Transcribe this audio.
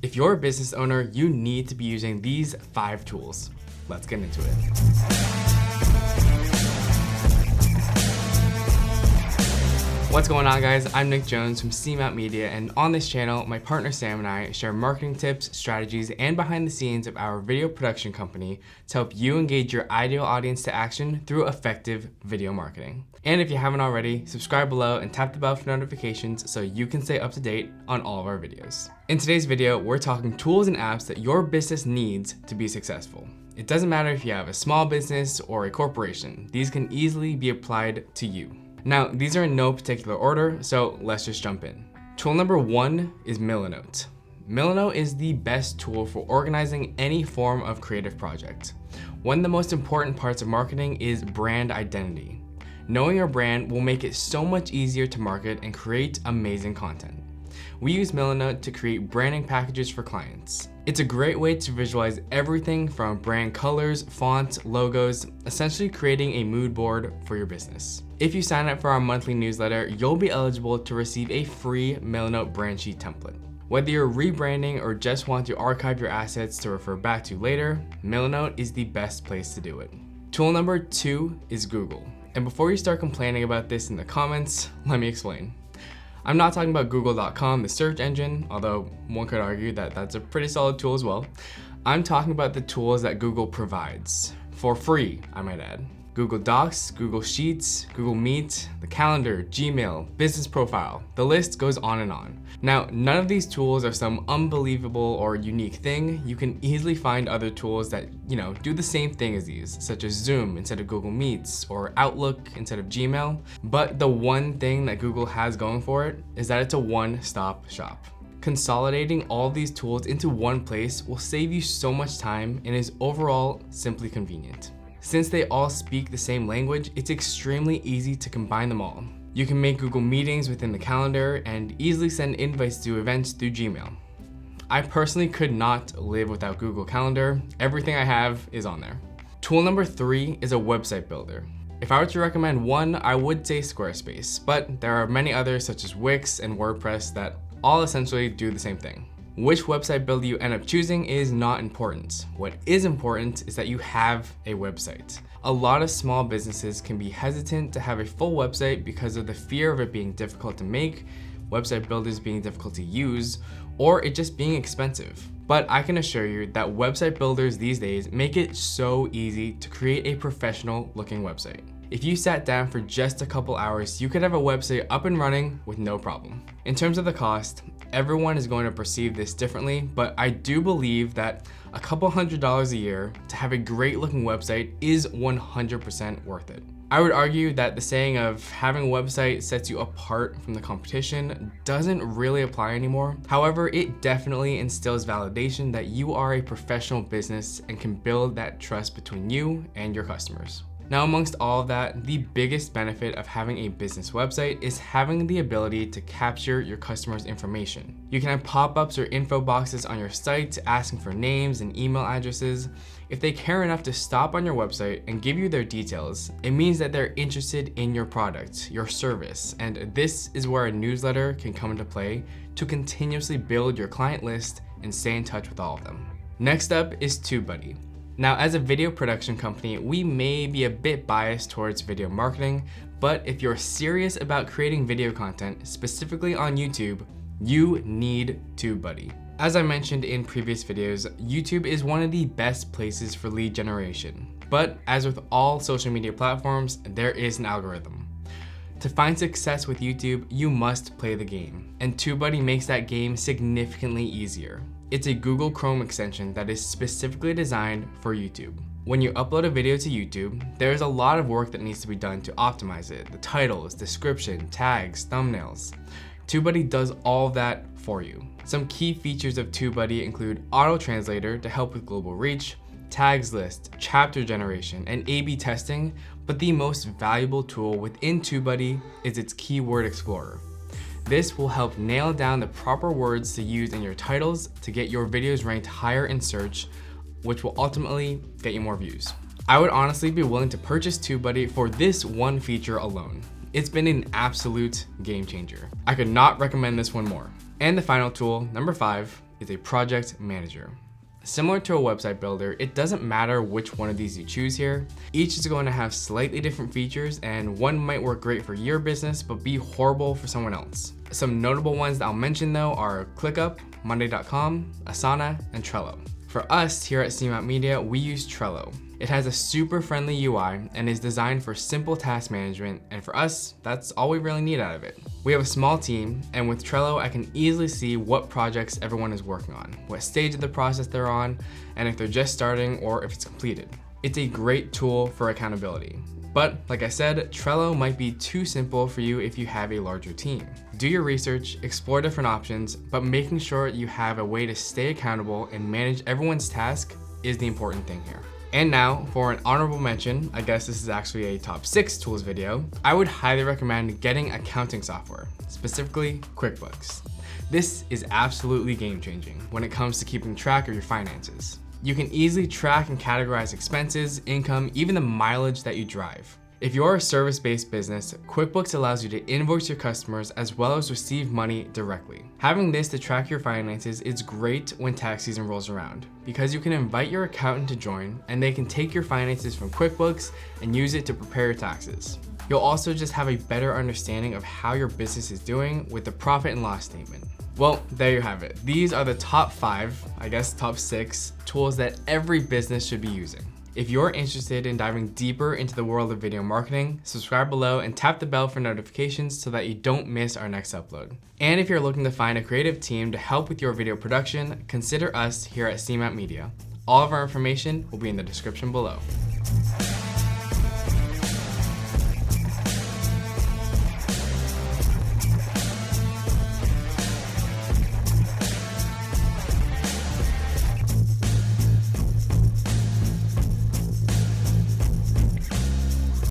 If you're a business owner, you need to be using these 5 tools. Let's get into it. What's going on, guys? I'm Nick Jones from Milanote Media, and on this channel, my partner Sam and I share marketing tips, strategies, and behind the scenes of our video production company to help you engage your ideal audience to action through effective video marketing. And if you haven't already, subscribe below and tap the bell for notifications so you can stay up to date on all of our videos. In today's video, we're talking tools and apps that your business needs to be successful. It doesn't matter if you have a small business or a corporation, these can easily be applied to you. Now, these are in no particular order, so let's just jump in. Tool number 1 is Milanote. Milanote is the best tool for organizing any form of creative project. One of the most important parts of marketing is brand identity. Knowing your brand will make it so much easier to market and create amazing content. We use Milanote to create branding packages for clients. It's a great way to visualize everything from brand colors, fonts, logos, essentially creating a mood board for your business. If you sign up for our monthly newsletter, you'll be eligible to receive a free Milanote brand sheet template. Whether you're rebranding or just want to archive your assets to refer back to later, Milanote is the best place to do it. Tool number 2 is Google. And before you start complaining about this in the comments, let me explain. I'm not talking about google.com, the search engine, although one could argue that that's a pretty solid tool as well. I'm talking about the tools that Google provides, for free, I might add. Google Docs, Google Sheets, Google Meet, the calendar, Gmail, business profile, the list goes on and on. Now, none of these tools are some unbelievable or unique thing. You can easily find other tools that, do the same thing as these, such as Zoom instead of Google Meets or Outlook instead of Gmail. But the one thing that Google has going for it is that it's a one-stop shop. Consolidating all these tools into one place will save you so much time and is overall simply convenient. Since they all speak the same language, it's extremely easy to combine them all. You can make Google Meetings within the calendar and easily send invites to events through Gmail. I personally could not live without Google Calendar. Everything I have is on there. Tool number 3 is a website builder. If I were to recommend one, I would say Squarespace, but there are many others such as Wix and WordPress that all essentially do the same thing. Which website builder you end up choosing is not important. What is important is that you have a website. A lot of small businesses can be hesitant to have a full website because of the fear of it being difficult to make, website builders being difficult to use, or it just being expensive. But I can assure you that website builders these days make it so easy to create a professional looking website. If you sat down for just a couple hours, you could have a website up and running with no problem. In terms of the cost, everyone is going to perceive this differently, but I do believe that a couple $100s a year to have a great looking website is 100% worth it. I would argue that the saying of having a website sets you apart from the competition doesn't really apply anymore. However, it definitely instills validation that you are a professional business and can build that trust between you and your customers. Now, amongst all of that, the biggest benefit of having a business website is having the ability to capture your customers' information. You can have pop-ups or info boxes on your site asking for names and email addresses. If they care enough to stop on your website and give you their details, it means that they're interested in your product, your service, and this is where a newsletter can come into play to continuously build your client list and stay in touch with all of them. Next up is TubeBuddy. Now, as a video production company, we may be a bit biased towards video marketing, but if you're serious about creating video content, specifically on YouTube, you need TubeBuddy. As I mentioned in previous videos, YouTube is one of the best places for lead generation. But as with all social media platforms, there is an algorithm. To find success with YouTube, you must play the game, and TubeBuddy makes that game significantly easier. It's a Google Chrome extension that is specifically designed for YouTube. When you upload a video to YouTube, there's a lot of work that needs to be done to optimize it. The titles, description, tags, thumbnails. TubeBuddy does all of that for you. Some key features of TubeBuddy include auto translator to help with global reach, tags list, chapter generation, and A/B testing, but the most valuable tool within TubeBuddy is its keyword explorer. This will help nail down the proper words to use in your titles to get your videos ranked higher in search, which will ultimately get you more views. I would honestly be willing to purchase TubeBuddy for this one feature alone. It's been an absolute game changer. I could not recommend this one more. And the final tool, number 5, is a project manager. Similar to a website builder, it doesn't matter which one of these you choose here. Each is going to have slightly different features, and one might work great for your business, but be horrible for someone else. Some notable ones that I'll mention though are ClickUp, Monday.com, Asana, and Trello. For us here at CMAP Media, we use Trello. It has a super friendly UI and is designed for simple task management, and for us, that's all we really need out of it. We have a small team, and with Trello, I can easily see what projects everyone is working on, what stage of the process they're on, and if they're just starting or if it's completed. It's a great tool for accountability. But like I said, Trello might be too simple for you if you have a larger team. Do your research, explore different options, but making sure you have a way to stay accountable and manage everyone's task is the important thing here. And now for an honorable mention, I guess this is actually a top 6 tools video, I would highly recommend getting accounting software, specifically QuickBooks. This is absolutely game-changing when it comes to keeping track of your finances. You can easily track and categorize expenses, income, even the mileage that you drive. If you're a service-based business, QuickBooks allows you to invoice your customers as well as receive money directly. Having this to track your finances is great when tax season rolls around, because you can invite your accountant to join and they can take your finances from QuickBooks and use it to prepare your taxes. You'll also just have a better understanding of how your business is doing with the profit and loss statement. Well, there you have it. These are the top 5, I guess top 6, tools that every business should be using. If you're interested in diving deeper into the world of video marketing, subscribe below and tap the bell for notifications so that you don't miss our next upload. And if you're looking to find a creative team to help with your video production, consider us here at CMAP Media. All of our information will be in the description below.